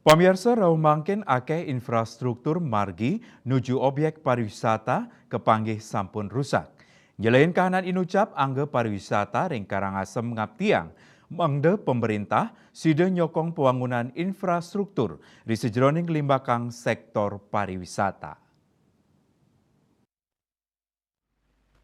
Pamirsa rauh mangkin akeh infrastruktur margi nuju objek pariwisata kepanggih sampun rusak. Nyelain kahanan inucap angge pariwisata ring Karangasem ngaptiang, mangde pemerintah sida nyokong pembangunan infrastruktur di sejroning limbakang sektor pariwisata.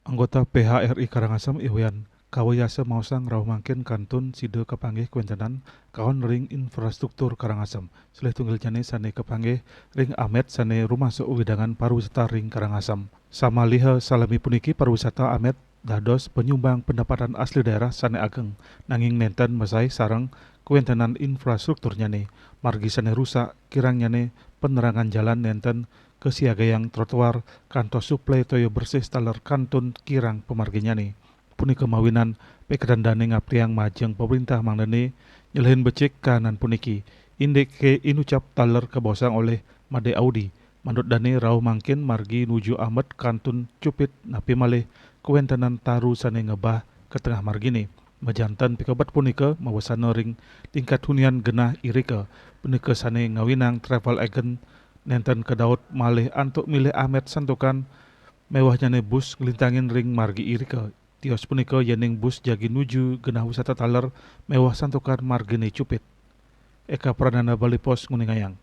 Anggota PHRI Karangasem Iwayan Kawayasa mausang rauh mangkin kantun side kepanggih kuentenan kawan ring infrastruktur Karangasem. Seleh tunggal jane sane kepanggih ring Amet sane rumah seuwidangan pariwisata ring Karangasem. Sama liha salami puniki pariwisata Amet dados penyumbang pendapatan asli daerah sane ageng nanging nenten mesai sarang kuentenan infrastrukturnya nih margi sane rusak kirang nyane penerangan jalan nenten kesiagayang trotoar kantos suplai toyo bersih staler kantun kirang pemarginya nih puniki kemawinan pekedandane ngaptiang majeng pemerintah mangdane nyelehin becik kanan puniki indek ke inucap taler kebosang oleh Made Audi manut dane rauh mangkin margi nuju amet kantun cupit napi malih kuentenan taru sane ngebah ke tengah margini majantan pikabat punika mawasana ring tingkat hunian genah irika punika sane ngawinang travel agent nenten kedaut malih antuk milih Ahmed santukan mewahnya bus ngelintangin ring margi irika tios punika yening bus jagi nuju genah wisata taler mewah santukan margine cupit Eka Pradana Bali Pos Nguningayang.